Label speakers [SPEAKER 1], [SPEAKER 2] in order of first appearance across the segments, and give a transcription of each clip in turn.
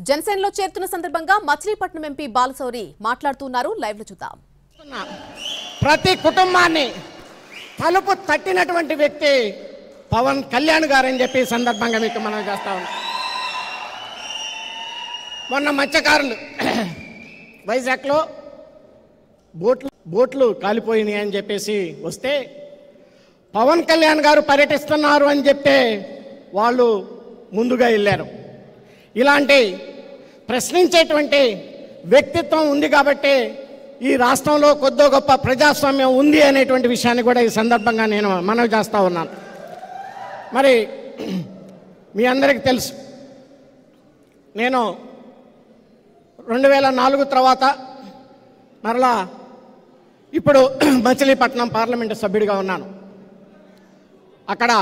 [SPEAKER 1] జనసేనలో చేరుతున్న సందర్భంగా మచిలీపట్నం ఎంపీ బాలశౌరి మాట్లాడుతున్నారు. లైవ్ లో చూద్దాం.
[SPEAKER 2] ప్రతి కుటుంబాన్ని తలుపు తట్టినటువంటి వ్యక్తి పవన్ కళ్యాణ్ గారు అని చెప్పి సందర్భంగా మీకు మనం చేస్తా ఉన్నాం. మొన్న మత్స్యకారులు వైజాగ్లో బోట్లు కాలిపోయినాయి అని చెప్పేసి వస్తే పవన్ కళ్యాణ్ గారు పర్యటిస్తున్నారు అని చెప్తే వాళ్ళు ముందుగా వెళ్ళారు. ఇలాంటి ప్రశ్నించేటువంటి వ్యక్తిత్వం ఉంది కాబట్టి ఈ రాష్ట్రంలో కొద్దో గొప్ప ప్రజాస్వామ్యం ఉంది అనేటువంటి విషయాన్ని కూడా ఈ సందర్భంగా నేను మనవి చేస్తూ ఉన్నాను. మరి మీ అందరికీ తెలుసు, నేను 2004 తర్వాత మరలా ఇప్పుడు మచిలీపట్నం పార్లమెంటు సభ్యుడిగా ఉన్నాను. అక్కడ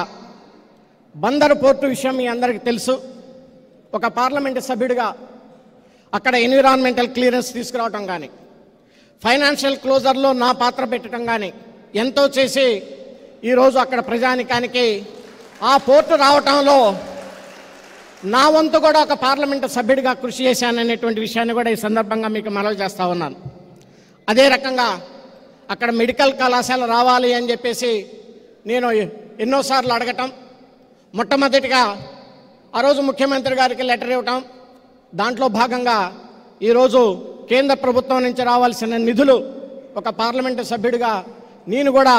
[SPEAKER 2] బందరు పోర్టు విషయం మీ అందరికీ తెలుసు. ఒక పార్లమెంటు సభ్యుడిగా అక్కడ ఎన్విరాన్మెంటల్ క్లియరెన్స్ తీసుకురావటం కానీ, ఫైనాన్షియల్ క్లోజర్లో నా పాత్ర పెట్టడం కానీ ఎంతో చేసి ఈరోజు అక్కడ ప్రజానికానికి ఆ పోర్టు రావటంలో నా వంతు కూడా ఒక పార్లమెంటు సభ్యుడిగా కృషి చేశాననేటువంటి విషయాన్ని కూడా ఈ సందర్భంగా మీకు మనవి చేస్తూ ఉన్నాను. అదే రకంగా అక్కడ మెడికల్ కళాశాల రావాలి అని చెప్పేసి నేను ఎన్నోసార్లు అడగటం, మొట్టమొదటిగా ఆ రోజు ముఖ్యమంత్రి గారికి లెటర్ ఇవ్వటం, దాంట్లో భాగంగా ఈరోజు కేంద్ర ప్రభుత్వం నుంచి రావాల్సిన నిధులు ఒక పార్లమెంటు సభ్యుడిగా నేను కూడా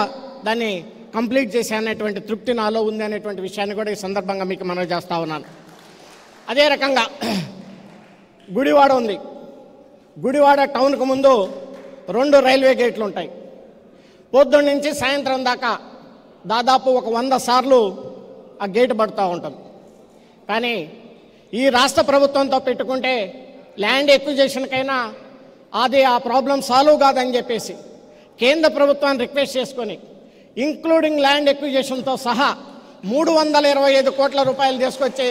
[SPEAKER 2] దాన్ని కంప్లీట్ చేశాననేటువంటి తృప్తి నాలో ఉంది అనేటువంటి విషయాన్ని కూడా ఈ సందర్భంగా మీకు మనవి చేస్తూ ఉన్నాను. అదే రకంగా గుడివాడ ఉంది. గుడివాడ టౌన్కు ముందు 2 రైల్వే గేట్లు ఉంటాయి. పొద్దున్న నుంచి సాయంత్రం దాకా దాదాపు ఒక 100 సార్లు ఆ గేటు పడుతూ ఉంటుంది. కానీ ఈ రాష్ట్ర ప్రభుత్వంతో పెట్టుకుంటే ల్యాండ్ ఎక్విజిషన్కైనా అది ఆ ప్రాబ్లం సాల్వ్ కాదని చెప్పేసి కేంద్ర ప్రభుత్వాన్ని రిక్వెస్ట్ చేసుకొని ఇంక్లూడింగ్ ల్యాండ్ ఎక్విజిషన్తో సహా 325 కోట్ల రూపాయలు తీసుకొచ్చి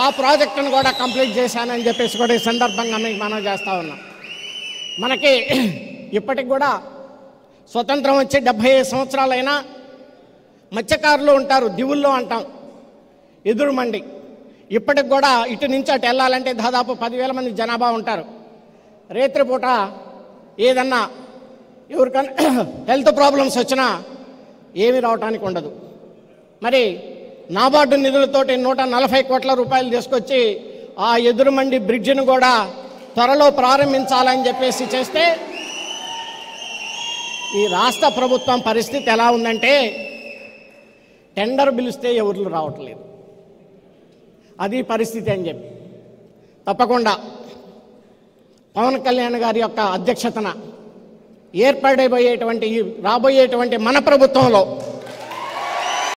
[SPEAKER 2] ఆ ప్రాజెక్టును కూడా కంప్లీట్ చేశానని చెప్పేసి కూడా ఈ సందర్భంగా మీకు మనం చేస్తూ ఉన్నాం. మనకి ఇప్పటికి కూడా స్వతంత్రం వచ్చి 75 సంవత్సరాలైనా మత్స్యకారులు ఉంటారు, దివుల్లో అంటాం, ఎదురుమండి. ఇప్పటికి కూడా ఇటు నుంచి అటు వెళ్ళాలంటే దాదాపు 10,000 మంది జనాభా ఉంటారు. రేత్రిపూట ఏదన్నా ఎవరికైనా హెల్త్ ప్రాబ్లమ్స్ వచ్చినా ఏమీ రావటానికి ఉండదు. మరి నాబార్డు నిధులతోటి 140 కోట్ల రూపాయలు తీసుకొచ్చి ఆ ఎదురుమండి బ్రిడ్జిని కూడా త్వరలో ప్రారంభించాలని చెప్పేసి చేస్తే ఈ రాష్ట్ర ప్రభుత్వం పరిస్థితి ఎలా ఉందంటే టెండర్ పిలిస్తే ఎవరు రావట్లేదు, అది పరిస్థితి అని చెప్పి తప్పకుండా పవన్ కళ్యాణ్ గారి యొక్క అధ్యక్షతన ఏర్పడబోయేటువంటి రాబోయేటువంటి మన ప్రభుత్వంలో